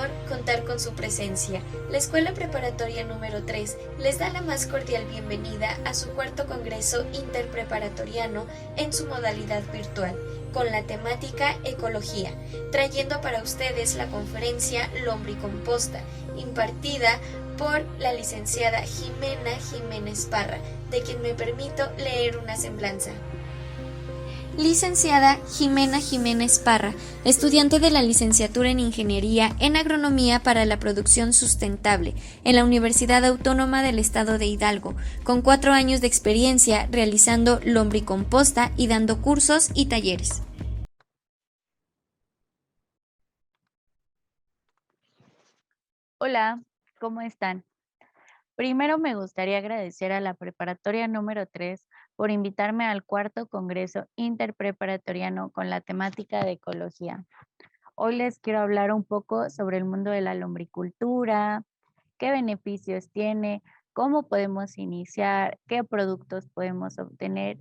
honor contar con su presencia. La Escuela Preparatoria número 3 les da la más cordial bienvenida a su cuarto Congreso Interpreparatoriano en su modalidad virtual, con la temática Ecología, trayendo para ustedes la conferencia Lombricomposta, impartida por la licenciada Jimena Jiménez Parra, de quien me permito leer una semblanza. Licenciada Jimena Jiménez Parra, estudiante de la licenciatura en Ingeniería en Agronomía para la Producción Sustentable en la Universidad Autónoma del Estado de Hidalgo, con 4 años de experiencia realizando lombricomposta y dando cursos y talleres. Hola, ¿cómo están? Primero me gustaría agradecer a la preparatoria número 3 por invitarme al cuarto Congreso Interpreparatoriano con la temática de ecología. Hoy les quiero hablar un poco sobre el mundo de la lombricultura, qué beneficios tiene, cómo podemos iniciar, qué productos podemos obtener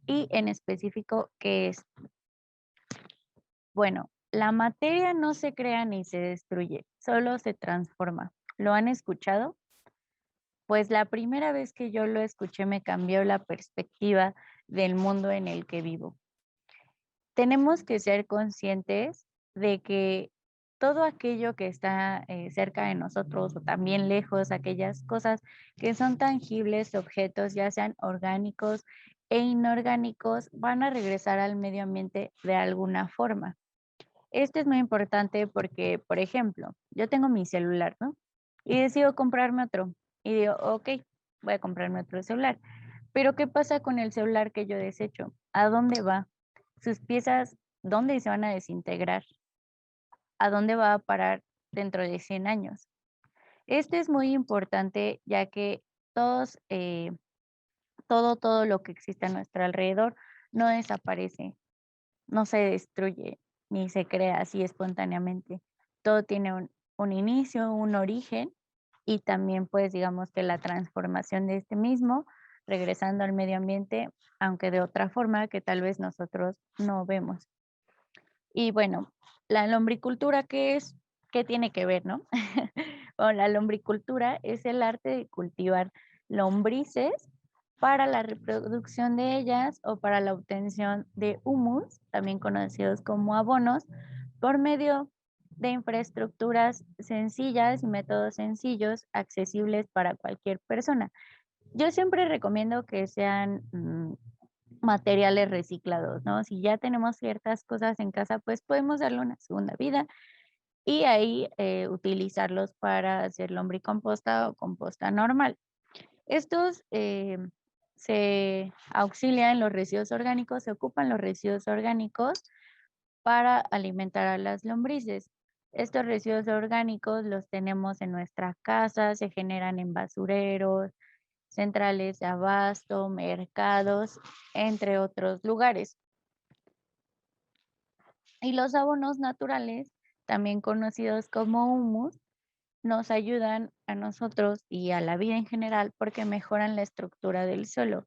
y en específico qué es. Bueno, la materia no se crea ni se destruye, solo se transforma. ¿Lo han escuchado? Pues la primera vez que yo lo escuché me cambió la perspectiva del mundo en el que vivo. Tenemos que ser conscientes de que todo aquello que está cerca de nosotros o también lejos, aquellas cosas que son tangibles, objetos, ya sean orgánicos e inorgánicos, van a regresar al medio ambiente de alguna forma. Esto es muy importante porque, por ejemplo, yo tengo mi celular, ¿no? Y decido comprarme otro. Y digo, ok, voy a comprarme otro celular. Pero ¿qué pasa con el celular que yo desecho? ¿A dónde va? Sus piezas, ¿dónde se van a desintegrar? ¿A dónde va a parar dentro de 100 años? Esto es muy importante ya que todos, todo lo que existe a nuestro alrededor no desaparece, no se destruye ni se crea así espontáneamente. Todo tiene un inicio, un origen y también pues digamos que la transformación de este mismo, regresando al medio ambiente, aunque de otra forma que tal vez nosotros no vemos. Y bueno, la lombricultura, ¿qué es? ¿Qué tiene que ver, no? Bueno, la lombricultura es el arte de cultivar lombrices para la reproducción de ellas o para la obtención de humus, también conocidos como abonos, por medio de infraestructuras sencillas y métodos sencillos accesibles para cualquier persona. Yo siempre recomiendo que sean materiales reciclados, ¿no? Si ya tenemos ciertas cosas en casa, pues podemos darle una segunda vida y ahí utilizarlos para hacer lombricomposta o composta normal. Estos se auxilian los residuos orgánicos, se ocupan los residuos orgánicos para alimentar a las lombrices. Estos residuos orgánicos los tenemos en nuestra casa, se generan en basureros, centrales de abasto, mercados, entre otros lugares. Y los abonos naturales, también conocidos como humus, nos ayudan a nosotros y a la vida en general porque mejoran la estructura del suelo.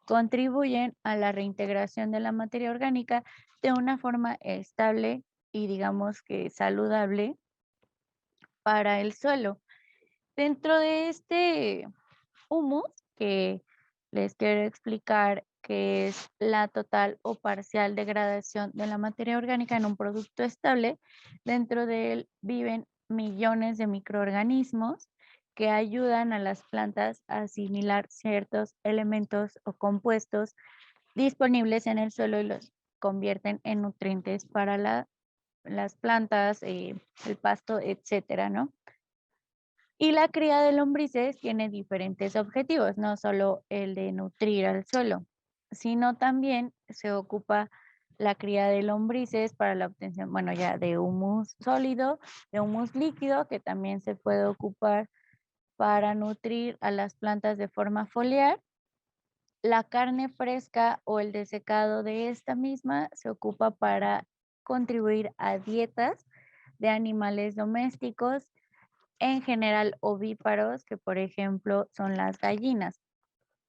Contribuyen a la reintegración de la materia orgánica de una forma estable y digamos que saludable para el suelo. Dentro de este humus, que les quiero explicar que es la total o parcial degradación de la materia orgánica en un producto estable, dentro de él viven millones de microorganismos que ayudan a las plantas a asimilar ciertos elementos o compuestos disponibles en el suelo y los convierten en nutrientes para las plantas, el pasto, etcétera, ¿no? Y la cría de lombrices tiene diferentes objetivos, no solo el de nutrir al suelo, sino también se ocupa la cría de lombrices para la obtención, bueno, ya de humus sólido, de humus líquido, que también se puede ocupar para nutrir a las plantas de forma foliar. La carne fresca o el desecado de esta misma se ocupa para contribuir a dietas de animales domésticos en general ovíparos, que por ejemplo son las gallinas.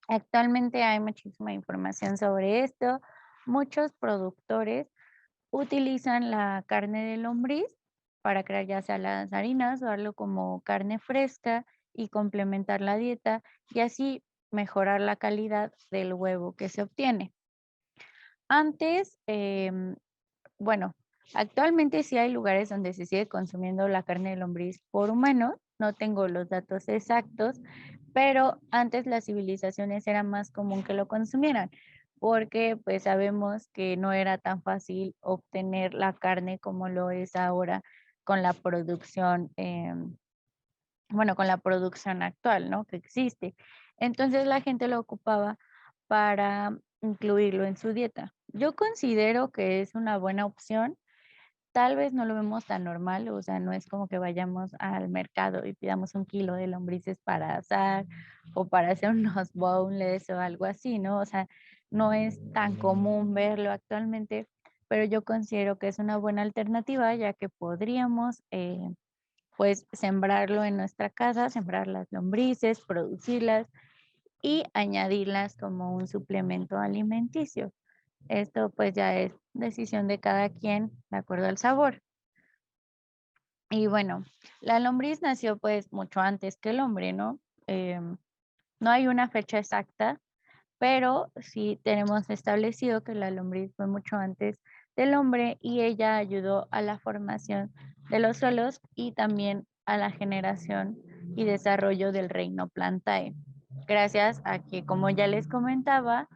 Actualmente hay muchísima información sobre esto. Muchos productores utilizan la carne de lombriz para crear ya sea las harinas o darlo como carne fresca y complementar la dieta y así mejorar la calidad del huevo que se obtiene. Antes, bueno, actualmente sí hay lugares donde se sigue consumiendo la carne de lombriz por humanos, no tengo los datos exactos, pero antes las civilizaciones era más común que lo consumieran, porque pues sabemos que no era tan fácil obtener la carne como lo es ahora con la producción, bueno, con la producción actual, ¿no? Que existe. Entonces la gente lo ocupaba para incluirlo en su dieta. Yo considero que es una buena opción. Tal vez no lo vemos tan normal, o sea, no es como que vayamos al mercado y pidamos 1 kilo de lombrices para asar o para hacer unos boneless o algo así, ¿no? O sea, no es tan común verlo actualmente, pero yo considero que es una buena alternativa ya que podríamos, pues, sembrarlo en nuestra casa, sembrar las lombrices, producirlas y añadirlas como un suplemento alimenticio. Esto pues ya es decisión de cada quien de acuerdo al sabor. Y bueno, la lombriz nació pues mucho antes que el hombre, ¿no? No hay una fecha exacta, pero sí tenemos establecido que la lombriz fue mucho antes del hombre y ella ayudó a la formación de los suelos y también a la generación y desarrollo del reino Plantae. Gracias a que, como ya les comentaba,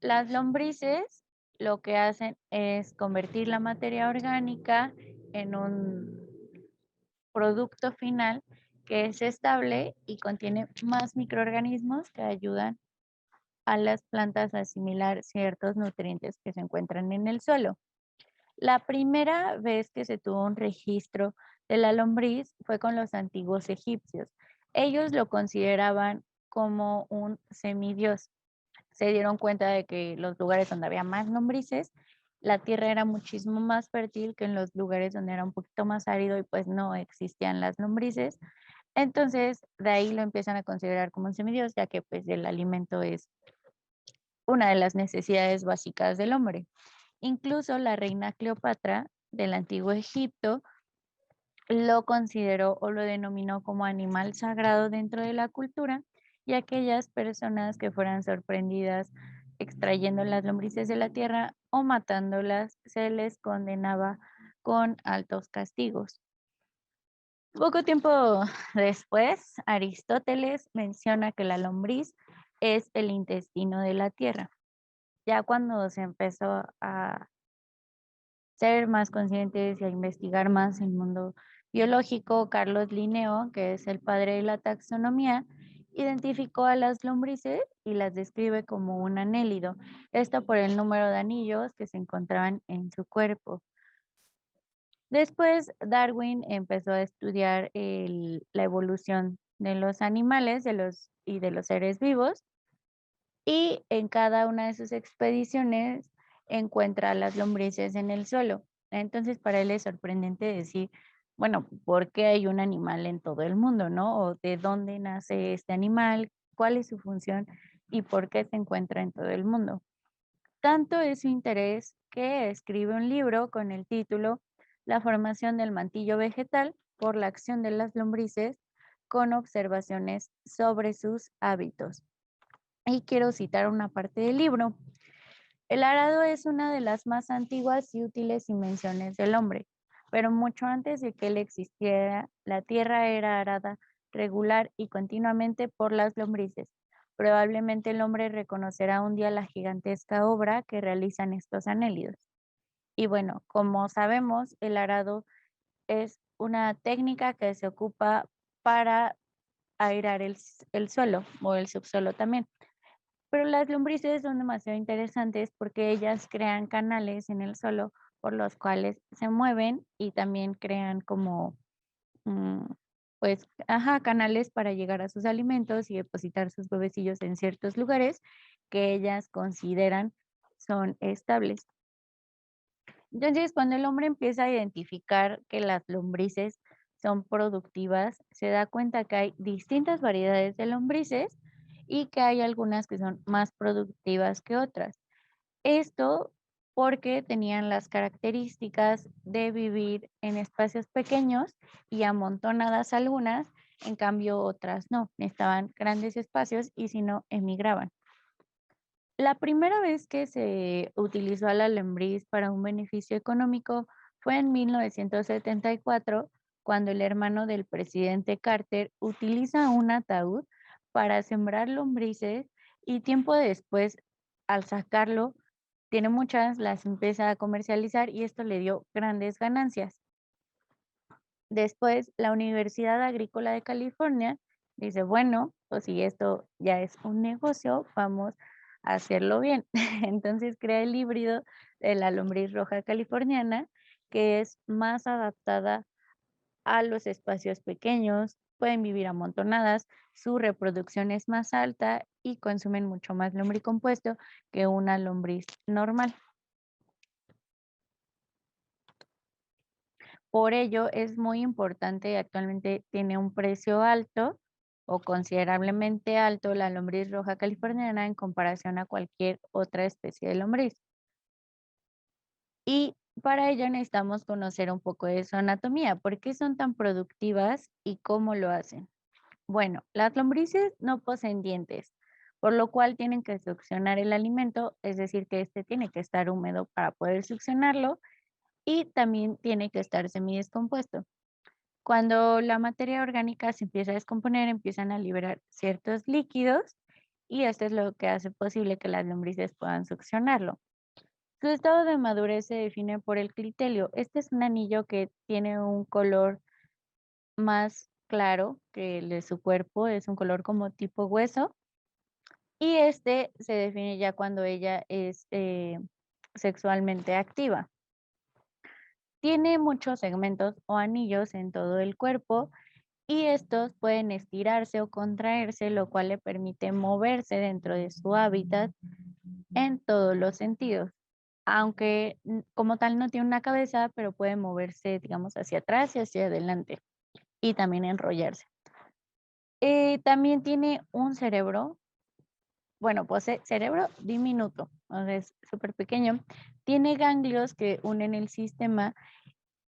las lombrices lo que hacen es convertir la materia orgánica en un producto final que es estable y contiene más microorganismos que ayudan a las plantas a asimilar ciertos nutrientes que se encuentran en el suelo. La primera vez que se tuvo un registro de la lombriz fue con los antiguos egipcios. Ellos lo consideraban como un semidios. Se dieron cuenta de que los lugares donde había más lombrices, la tierra era muchísimo más fértil que en los lugares donde era un poquito más árido y pues no existían las lombrices. Entonces, de ahí lo empiezan a considerar como un semidios, ya que pues el alimento es una de las necesidades básicas del hombre. Incluso la reina Cleopatra del antiguo Egipto lo consideró o lo denominó como animal sagrado dentro de la cultura y aquellas personas que fueran sorprendidas extrayendo las lombrices de la tierra o matándolas se les condenaba con altos castigos. Poco tiempo después, Aristóteles menciona que la lombriz es el intestino de la tierra. Ya cuando se empezó a ser más conscientes y a investigar más el mundo biológico, Carlos Linneo, que es el padre de la taxonomía, identificó a las lombrices y las describe como un anélido, esto por el número de anillos que se encontraban en su cuerpo. Después, Darwin empezó a estudiar la evolución de los animales y de los seres vivos y en cada una de sus expediciones encuentra las lombrices en el suelo. Entonces, para él es sorprendente decir, bueno, ¿por qué hay un animal en todo el mundo, no? O de dónde nace este animal, cuál es su función y por qué se encuentra en todo el mundo. Tanto es su interés que escribe un libro con el título La formación del mantillo vegetal por la acción de las lombrices con observaciones sobre sus hábitos. Y quiero citar una parte del libro. El arado es una de las más antiguas y útiles invenciones del hombre, pero mucho antes de que él existiera, la tierra era arada regular y continuamente por las lombrices. Probablemente el hombre reconocerá un día la gigantesca obra que realizan estos anélidos. Y bueno, como sabemos, el arado es una técnica que se ocupa para airar el suelo o el subsuelo también. Pero las lombrices son demasiado interesantes porque ellas crean canales en el suelo por los cuales se mueven y también crean como, mm, pues, ajá, canales para llegar a sus alimentos y depositar sus huevecillos en ciertos lugares que ellas consideran son estables. Entonces, cuando el hombre empieza a identificar que las lombrices son productivas, se da cuenta que hay distintas variedades de lombrices y que hay algunas que son más productivas que otras. Esto porque tenían las características de vivir en espacios pequeños y amontonadas algunas, en cambio otras no, necesitaban grandes espacios y si no, emigraban. La primera vez que se utilizó a la lombriz para un beneficio económico fue en 1974, cuando el hermano del presidente Carter utiliza un ataúd para sembrar lombrices y tiempo después, al sacarlo, tiene muchas, las empieza a comercializar y esto le dio grandes ganancias. Después, la Universidad Agrícola de California dice, bueno, pues si esto ya es un negocio, vamos a hacerlo bien. Entonces crea el híbrido de la lombriz roja californiana, que es más adaptada a los espacios pequeños, pueden vivir amontonadas, su reproducción es más alta y consumen mucho más lombricompuesto que una lombriz normal. Por ello, es muy importante, actualmente tiene un precio alto o considerablemente alto la lombriz roja californiana en comparación a cualquier otra especie de lombriz. Y para ello necesitamos conocer un poco de su anatomía, por qué son tan productivas y cómo lo hacen. Bueno, las lombrices no poseen dientes, por lo cual tienen que succionar el alimento, es decir, que este tiene que estar húmedo para poder succionarlo y también tiene que estar semidescompuesto. Cuando la materia orgánica se empieza a descomponer, empiezan a liberar ciertos líquidos y esto es lo que hace posible que las lombrices puedan succionarlo. Su estado de madurez se define por el clitelio. Este es un anillo que tiene un color más claro que el de su cuerpo, es un color como tipo hueso y este se define ya cuando ella es sexualmente activa. Tiene muchos segmentos o anillos en todo el cuerpo y estos pueden estirarse o contraerse, lo cual le permite moverse dentro de su hábitat en todos los sentidos. Aunque como tal no tiene una cabeza, pero puede moverse, digamos, hacia atrás y hacia adelante y también enrollarse. También tiene un cerebro, bueno, posee cerebro diminuto, o sea, es súper pequeño. Tiene ganglios que unen el sistema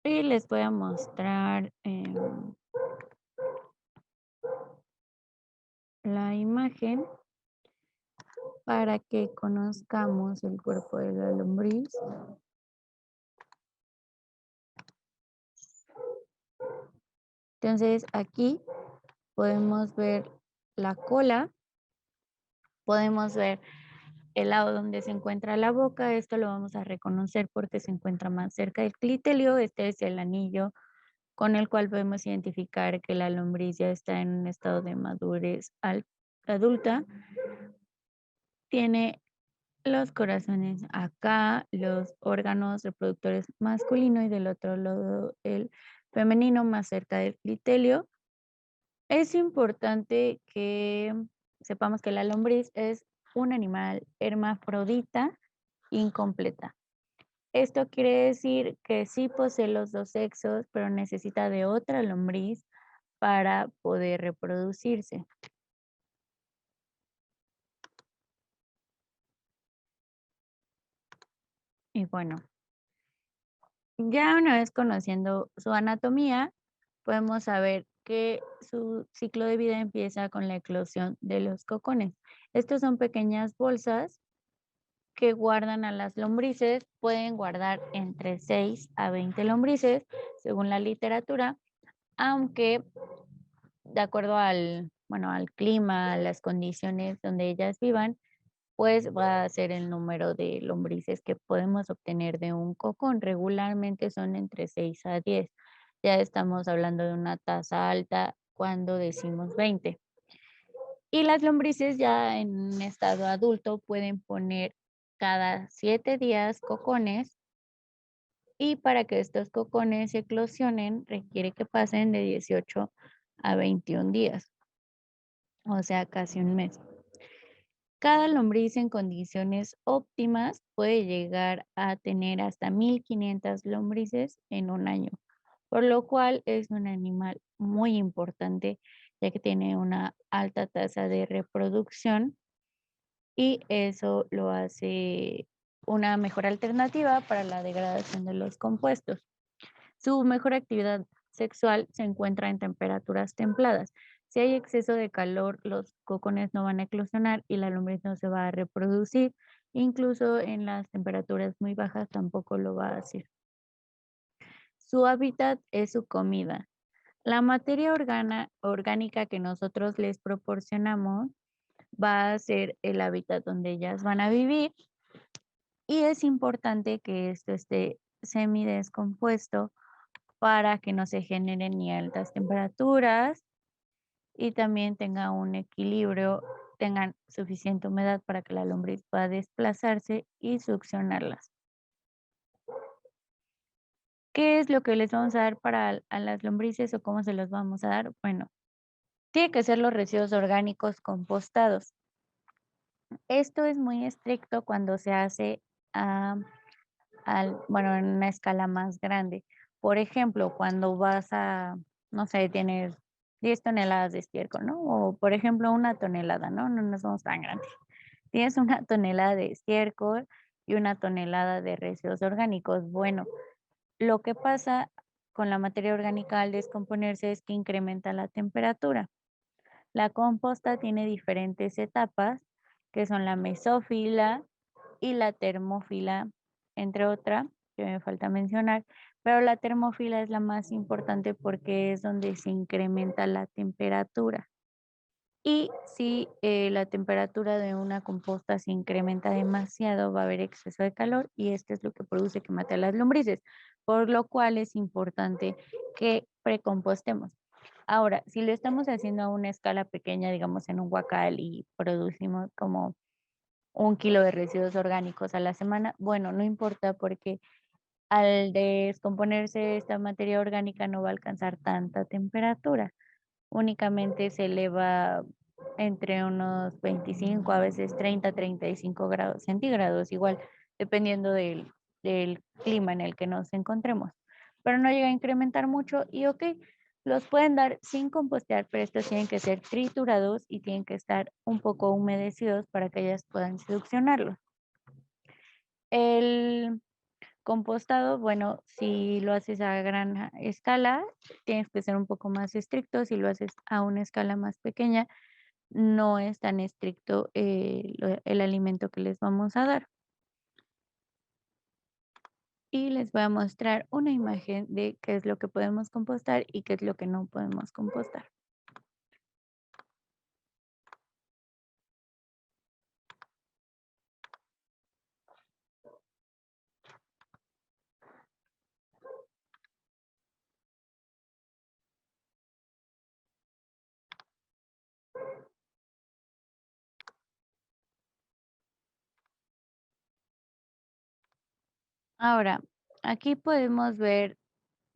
y les voy a mostrar la imagen para que conozcamos el cuerpo de la lombriz. Entonces aquí podemos ver la cola, podemos ver el lado donde se encuentra la boca, esto lo vamos a reconocer porque se encuentra más cerca del clitelio, este es el anillo con el cual podemos identificar que la lombriz ya está en un estado de madurez adulta. Tiene los corazones acá, los órganos reproductores masculino y del otro lado el femenino más cerca del clitelio. Es importante que sepamos que la lombriz es un animal hermafrodita incompleta. Esto quiere decir que sí posee los dos sexos, pero necesita de otra lombriz para poder reproducirse. Y bueno, ya una vez conociendo su anatomía, podemos saber que su ciclo de vida empieza con la eclosión de los cocones. Estos son pequeñas bolsas que guardan a las lombrices, pueden guardar entre 6 a 20 lombrices, según la literatura, aunque de acuerdo al, bueno, al clima, a las condiciones donde ellas vivan, pues va a ser el número de lombrices que podemos obtener de un cocón. Regularmente son entre 6 a 10. Ya estamos hablando de una tasa alta cuando decimos 20. Y las lombrices ya en un estado adulto pueden poner cada 7 días cocones y para que estos cocones eclosionen requiere que pasen de 18 a 21 días, o sea, casi un mes. Cada lombriz en condiciones óptimas puede llegar a tener hasta 1.500 lombrices en un año, por lo cual es un animal muy importante ya que tiene una alta tasa de reproducción y eso lo hace una mejor alternativa para la degradación de los compuestos. Su mejor actividad sexual se encuentra en temperaturas templadas. Si hay exceso de calor, los cocones no van a eclosionar y la lombriz no se va a reproducir. Incluso en las temperaturas muy bajas tampoco lo va a hacer. Su hábitat es su comida. La materia orgánica que nosotros les proporcionamos va a ser el hábitat donde ellas van a vivir y es importante que esto esté semidescompuesto para que no se generen ni altas temperaturas y también tenga un equilibrio, tengan suficiente humedad para que la lombriz pueda desplazarse y succionarlas. ¿Qué es lo que les vamos a dar para a las lombrices o cómo se los vamos a dar? Bueno, tiene que ser los residuos orgánicos compostados. Esto es muy estricto cuando se hace bueno, en una escala más grande. Por ejemplo, cuando vas a, no sé, tienes 10 toneladas de estiércol, ¿no? O por ejemplo, una tonelada, ¿no? No nos somos tan grandes. Tienes una tonelada de estiércol y una tonelada de residuos orgánicos. Bueno, lo que pasa con la materia orgánica al descomponerse es que incrementa la temperatura. La composta tiene diferentes etapas, que son la mesófila y la termófila, entre otras, que me falta mencionar, pero la termófila es la más importante porque es donde se incrementa la temperatura. Y si la temperatura de una composta se incrementa demasiado, va a haber exceso de calor y esto es lo que produce que mate a las lombrices, por lo cual es importante que precompostemos. Ahora, si lo estamos haciendo a una escala pequeña, digamos en un huacal y producimos como 1 kilo de residuos orgánicos a la semana, bueno, no importa porque al descomponerse esta materia orgánica no va a alcanzar tanta temperatura, únicamente se eleva entre unos 25, a veces 30, 35 grados centígrados, igual dependiendo del clima en el que nos encontremos. Pero no llega a incrementar mucho y ok, los pueden dar sin compostear, pero estos tienen que ser triturados y tienen que estar un poco humedecidos para que ellas puedan succionarlos. El compostado, bueno, si lo haces a gran escala, tienes que ser un poco más estricto. Si lo haces a una escala más pequeña, no es tan estricto el alimento que les vamos a dar. Y les voy a mostrar una imagen de qué es lo que podemos compostar y qué es lo que no podemos compostar. Ahora, aquí podemos ver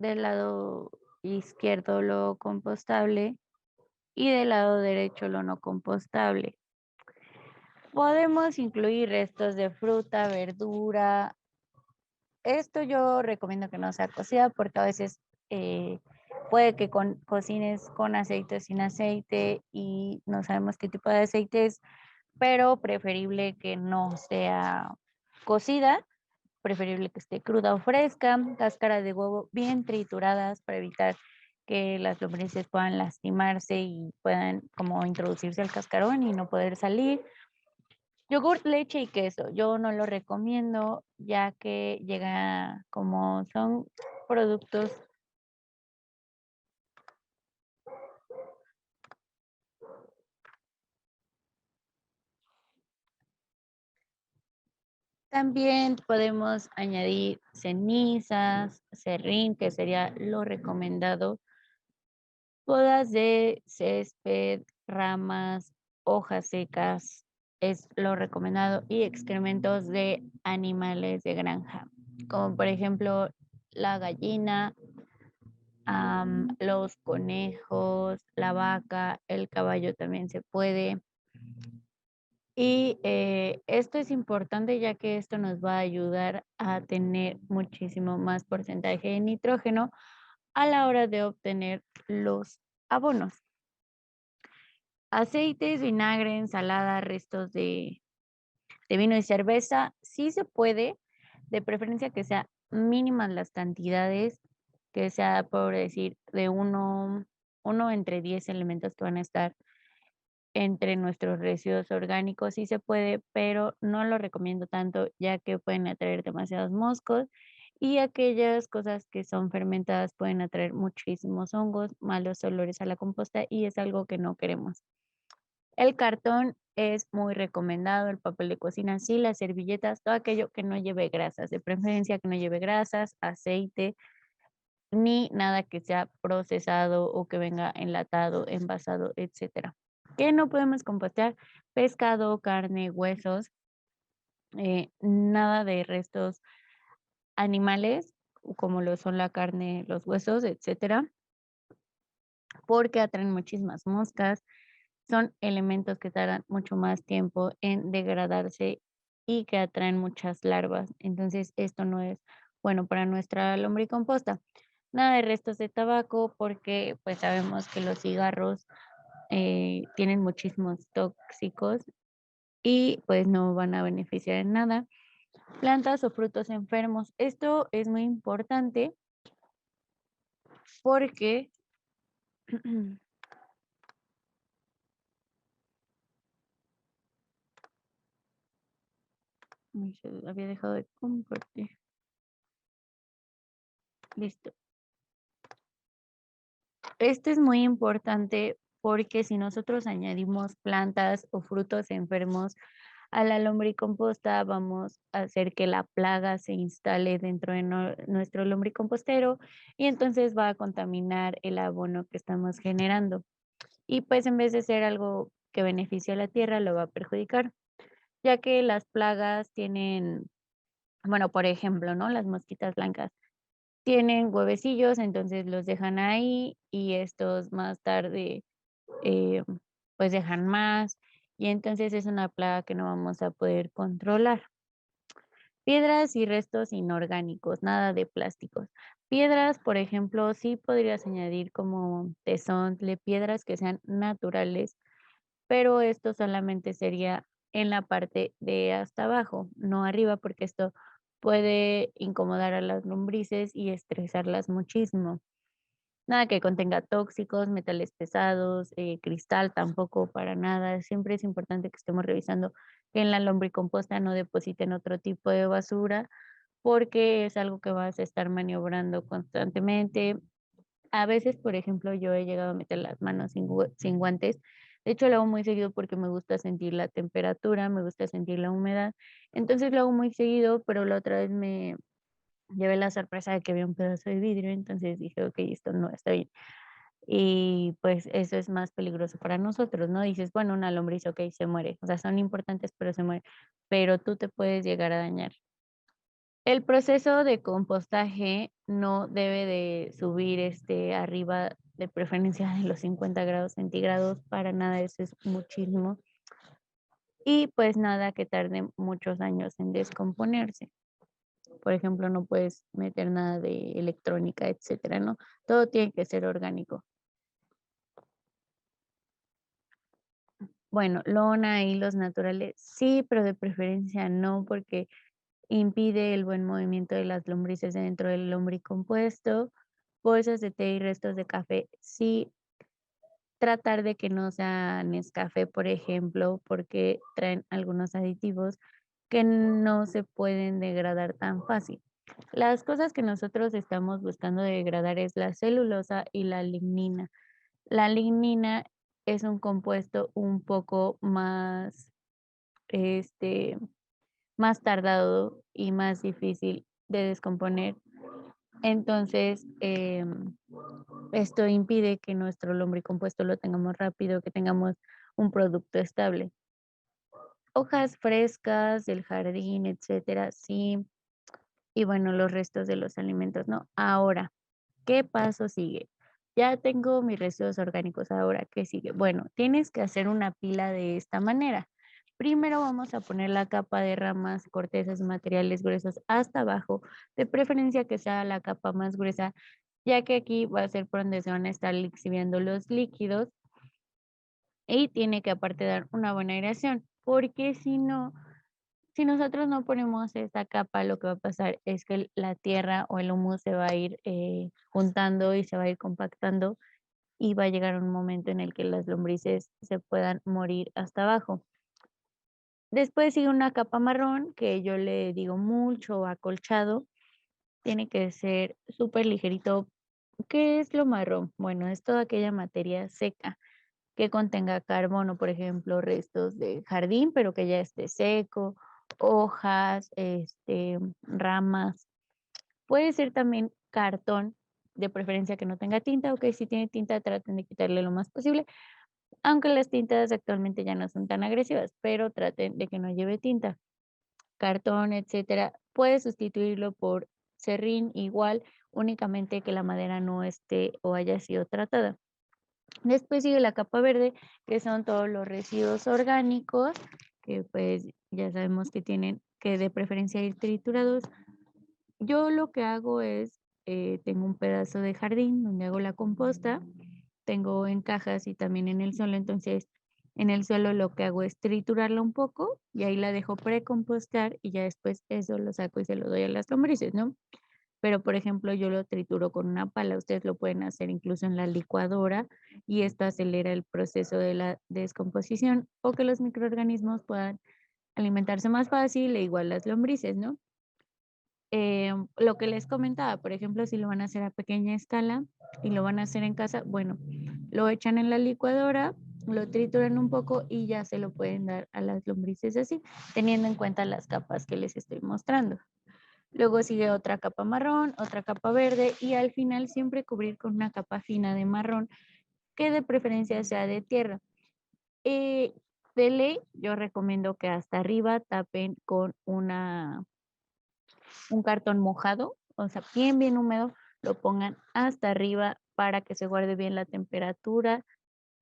del lado izquierdo lo compostable y del lado derecho lo no compostable. Podemos incluir restos de fruta, verdura. Esto yo recomiendo que no sea cocida porque a veces puede que cocines con aceite o sin aceite y no sabemos qué tipo de aceite es, pero preferible que no sea cocida, preferible que esté cruda o fresca, cáscara de huevo bien trituradas para evitar que las lombrices puedan lastimarse y puedan como introducirse al cascarón y no poder salir. Yogurt, leche y queso. Yo no lo recomiendo ya que llega como son productos. También podemos añadir cenizas, serrín, que sería lo recomendado, podas de césped, ramas, hojas secas, es lo recomendado, y excrementos de animales de granja, como por ejemplo la gallina, los conejos, la vaca, el caballo también se puede. Y esto es importante ya que esto nos va a ayudar a tener muchísimo más porcentaje de nitrógeno a la hora de obtener los abonos. Aceites, vinagre, ensalada, restos de de vino y cerveza, sí se puede, de preferencia que sea mínimas las cantidades, que sea, por decir, de uno entre 10 elementos que van a estar entre nuestros residuos orgánicos, sí se puede, pero no lo recomiendo tanto, ya que pueden atraer demasiados moscos y aquellas cosas que son fermentadas pueden atraer muchísimos hongos, malos olores a la composta y es algo que no queremos. El cartón es muy recomendado, el papel de cocina, sí, las servilletas, todo aquello que no lleve grasas, de preferencia que no lleve grasas, aceite, ni nada que sea procesado o que venga enlatado, envasado, etcétera. ¿Qué no podemos compostar? Pescado, carne, huesos, nada de restos animales, como lo son la carne, los huesos, etcétera, porque atraen muchísimas moscas, son elementos que tardan mucho más tiempo en degradarse y que atraen muchas larvas. Entonces, esto no es bueno para nuestra lombricomposta. Nada de restos de tabaco porque pues sabemos que los cigarros tienen muchísimos tóxicos y pues no van a beneficiar en nada. Plantas o frutos enfermos. Esto es muy importante porque Uy, se había dejado de compartir. Listo. Esto es muy importante porque si nosotros añadimos plantas o frutos enfermos a la lombricomposta, vamos a hacer que la plaga se instale dentro de nuestro lombricompostero y entonces va a contaminar el abono que estamos generando. Y pues en vez de ser algo que beneficie a la tierra, lo va a perjudicar, ya que las plagas tienen, bueno, por ejemplo, ¿no? Las mosquitas blancas tienen huevecillos, entonces los dejan ahí y estos más tarde eh, pues dejan más y entonces es una plaga que no vamos a poder controlar. Piedras y restos inorgánicos, nada de plásticos. Piedras, por ejemplo, sí podrías añadir como tesontle, piedras que sean naturales, pero esto solamente sería en la parte de hasta abajo, no arriba, porque esto puede incomodar a las lombrices y estresarlas muchísimo. Nada que contenga tóxicos, metales pesados, cristal tampoco para nada. Siempre es importante que estemos revisando que en la lombricomposta no depositen otro tipo de basura, porque es algo que vas a estar maniobrando constantemente. A veces, por ejemplo, yo he llegado a meter las manos sin guantes. De hecho, lo hago muy seguido porque me gusta sentir la temperatura, me gusta sentir la humedad. Entonces lo hago muy seguido, pero la otra vez me llevé la sorpresa de que había un pedazo de vidrio, entonces dije, ok, esto no está bien. Y pues eso es más peligroso para nosotros, ¿no? Dices, bueno, una lombriz, ok, se muere. O sea, son importantes, pero se muere. Pero tú te puedes llegar a dañar. El proceso de compostaje no debe de subir arriba de preferencia de los 50 grados centígrados, para nada, eso es muchísimo. Y pues nada que tarde muchos años en descomponerse. Por ejemplo, no puedes meter nada de electrónica, etcétera, ¿no? Todo tiene que ser orgánico. Bueno, lona, hilos naturales, sí, pero de preferencia no, porque impide el buen movimiento de las lombrices dentro del lombricompuesto. Bolsas de té y restos de café, sí, tratar de que no sea Nescafé, por ejemplo, porque traen algunos aditivos que no se pueden degradar tan fácil. Las cosas que nosotros estamos buscando degradar es la celulosa y la lignina. La lignina es un compuesto un poco más, este, más tardado y más difícil de descomponer. Entonces, esto impide que nuestro lombricompuesto lo tengamos rápido, que tengamos un producto estable. Hojas frescas del jardín, etcétera, sí. Y bueno, los restos de los alimentos, ¿no? Ahora, ¿qué paso sigue? Ya tengo mis residuos orgánicos, ahora, ¿qué sigue? Bueno, tienes que hacer una pila de esta manera. Primero vamos a poner la capa de ramas, cortezas y materiales gruesos hasta abajo, de preferencia que sea la capa más gruesa, ya que aquí va a ser por donde se van a estar lixiviando los líquidos y tiene que aparte dar una buena aireación, porque si no, Si nosotros no ponemos esta capa, lo que va a pasar es que la tierra o el humus se va a ir juntando y se va a ir compactando y va a llegar un momento en el que las lombrices se puedan morir hasta abajo. Después sigue una capa marrón, que yo le digo mulch o acolchado. Tiene que ser súper ligerito. ¿Qué es lo marrón? Bueno, es toda aquella materia seca que contenga carbono, por ejemplo, restos de jardín, pero que ya esté seco, hojas, ramas. Puede ser también cartón, de preferencia que no tenga tinta, okey, si tiene tinta, traten de quitarle lo más posible, aunque las tintas actualmente ya no son tan agresivas, pero traten de que no lleve tinta. Cartón, etcétera. Puedes sustituirlo por serrín, igual, únicamente que la madera no esté o haya sido tratada. Después sigue la capa verde, que son todos los residuos orgánicos, que, pues, ya sabemos que tienen que de preferencia ir triturados. Yo lo que hago es, tengo un pedazo de jardín donde hago la composta, tengo en cajas y también en el suelo, entonces, en el suelo lo que hago es triturarla un poco y ahí la dejo precompostar y ya después eso lo saco y se lo doy a las lombrices, ¿no? Pero, por ejemplo, yo lo trituro con una pala, ustedes lo pueden hacer incluso en la licuadora y esto acelera el proceso de la descomposición o que los microorganismos puedan alimentarse más fácil e igual las lombrices, ¿no? Lo que les comentaba, por ejemplo, si lo van a hacer a pequeña escala y lo van a hacer en casa, bueno, lo echan en la licuadora, lo trituran un poco y ya se lo pueden dar a las lombrices así, teniendo en cuenta las capas que les estoy mostrando. Luego sigue otra capa marrón, otra capa verde y al final siempre cubrir con una capa fina de marrón, que de preferencia sea de tierra. Eh, de ley, yo recomiendo que hasta arriba tapen con un cartón mojado, o sea, bien, bien húmedo, lo pongan hasta arriba para que se guarde bien la temperatura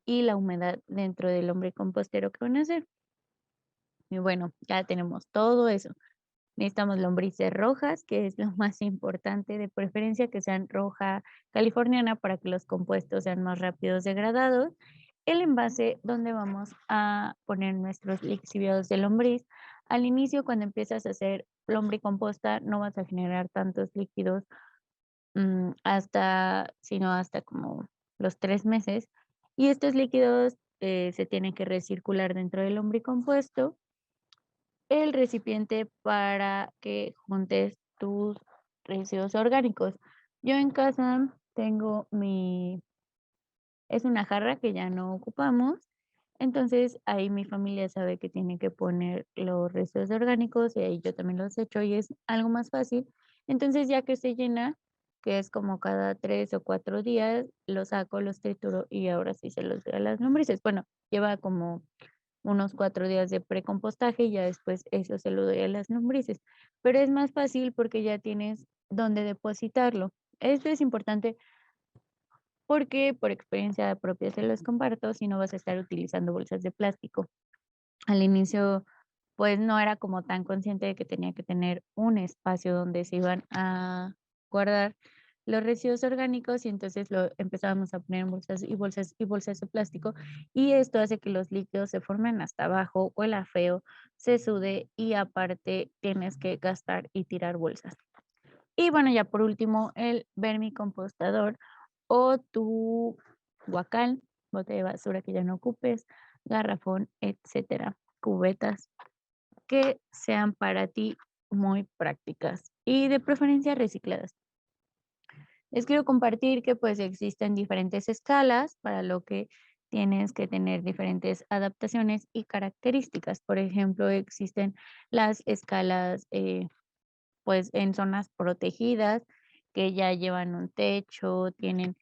y la humedad dentro del compostero que van a hacer. Y bueno, ya tenemos todo eso. Necesitamos lombrices rojas, que es lo más importante, de preferencia que sean roja californiana para que los compuestos sean más rápidos degradados. El envase donde vamos a poner nuestros lixiviados de lombriz. Al inicio, cuando empiezas a hacer lombricomposta, no vas a generar tantos líquidos sino hasta como los 3 meses. Y estos líquidos se tienen que recircular dentro del lombricompuesto el recipiente para que juntes tus residuos orgánicos. Yo en casa tengo es una jarra que ya no ocupamos, entonces ahí mi familia sabe que tiene que poner los residuos orgánicos y ahí yo también los echo y es algo más fácil. Entonces ya que se llena, que es como cada 3 o 4 días, los saco, los trituro y ahora sí se los doy a las lombrices. Bueno, lleva como unos 4 días de precompostaje y ya después eso se lo doy a las lombrices. Pero es más fácil porque ya tienes dónde depositarlo. Esto es importante porque por experiencia propia se los comparto, si no vas a estar utilizando bolsas de plástico. Al inicio, pues no era como tan consciente de que tenía que tener un espacio donde se iban a guardar los residuos orgánicos y entonces lo empezábamos a poner en bolsas y bolsas y bolsas de plástico y esto hace que los líquidos se formen hasta abajo, huela feo, se sude y aparte tienes que gastar y tirar bolsas. Y bueno, ya por último, el vermicompostador o tu guacal, bote de basura que ya no ocupes, garrafón, etcétera, cubetas que sean para ti muy prácticas y de preferencia recicladas. Les quiero compartir que pues existen diferentes escalas para lo que tienes que tener diferentes adaptaciones y características. Por ejemplo, existen las escalas pues en zonas protegidas que ya llevan un techo, tienen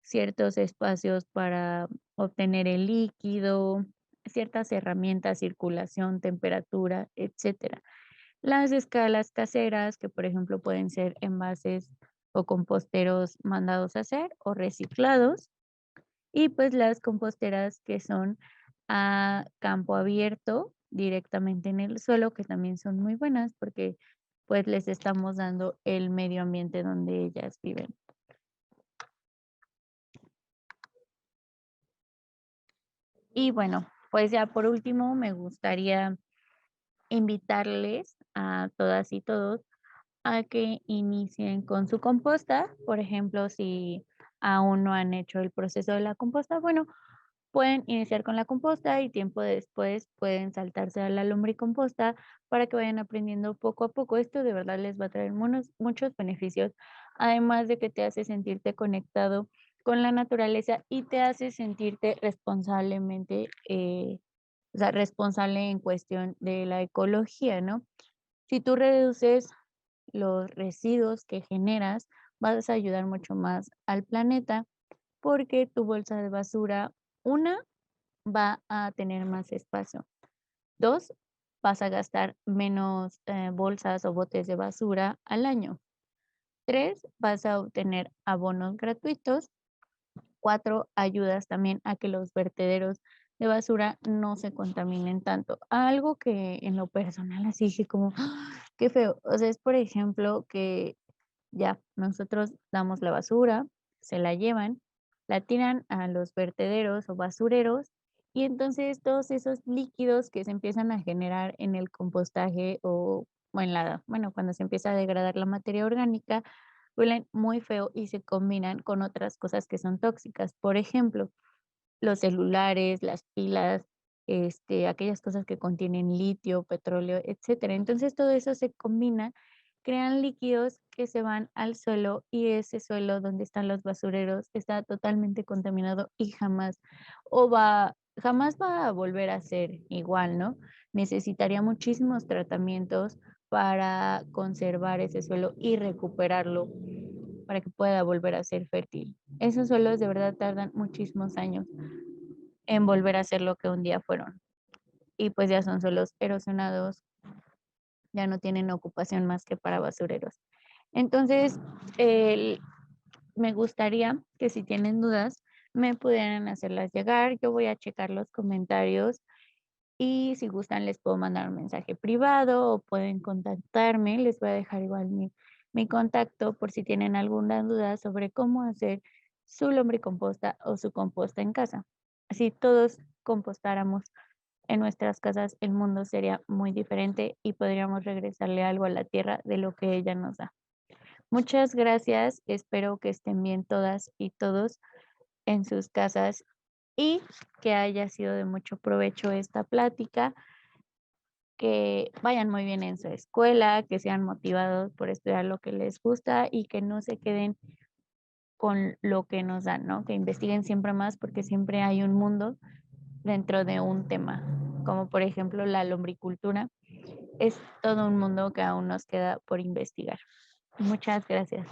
ciertos espacios para obtener el líquido, ciertas herramientas, circulación, temperatura, etcétera. Las escalas caseras, que por ejemplo pueden ser envases o composteros mandados a hacer o reciclados, y pues las composteras que son a campo abierto directamente en el suelo, que también son muy buenas porque pues les estamos dando el medio ambiente donde ellas viven. Y bueno, pues ya por último me gustaría invitarles a todas y todos a que inicien con su composta. Por ejemplo, si aún no han hecho el proceso de la composta, bueno, pueden iniciar con la composta y tiempo después pueden saltarse a la lombricomposta para que vayan aprendiendo poco a poco. Esto de verdad les va a traer muchos beneficios, además de que te hace sentirte conectado con la naturaleza y te hace sentirte responsablemente, o sea, responsable en cuestión de la ecología, ¿no? Si tú reduces los residuos que generas, vas a ayudar mucho más al planeta porque tu bolsa de basura, una, va a tener más espacio. Dos, vas a gastar menos bolsas o botes de basura al año. Tres, vas a obtener abonos gratuitos. Cuatro, ayudas también a que los vertederos de basura no se contaminen tanto. Algo que en lo personal así dije como, ¡ah! Qué feo. O sea, es por ejemplo que ya, nosotros damos la basura, se la llevan, la tiran a los vertederos o basureros y entonces todos esos líquidos que se empiezan a generar en el compostaje o en bueno, cuando se empieza a degradar la materia orgánica, huelen muy feo y se combinan con otras cosas que son tóxicas. Por ejemplo, los celulares, las pilas, aquellas cosas que contienen litio, petróleo, etcétera. Entonces, todo eso se combina, crean líquidos que se van al suelo y ese suelo donde están los basureros está totalmente contaminado y jamás va a volver a ser igual, ¿no? Necesitaría muchísimos tratamientos para conservar ese suelo y recuperarlo para que pueda volver a ser fértil. Esos suelos de verdad tardan muchísimos años en volver a ser lo que un día fueron. Y pues ya son suelos erosionados, ya no tienen ocupación más que para basureros. Entonces, el- me gustaría que si tienen dudas, me pudieran hacerlas llegar. Yo voy a checar los comentarios y si gustan les puedo mandar un mensaje privado o pueden contactarme. Les voy a dejar igual mi contacto por si tienen alguna duda sobre cómo hacer su lombricomposta o su composta en casa. Si todos compostáramos en nuestras casas, el mundo sería muy diferente y podríamos regresarle algo a la tierra de lo que ella nos da. Muchas gracias. Espero que estén bien todas y todos en sus casas y que haya sido de mucho provecho esta plática, que vayan muy bien en su escuela, que sean motivados por estudiar lo que les gusta y que no se queden con lo que nos dan, ¿no? Que investiguen siempre más porque siempre hay un mundo dentro de un tema, como por ejemplo la lombricultura. Es todo un mundo que aún nos queda por investigar. Muchas gracias.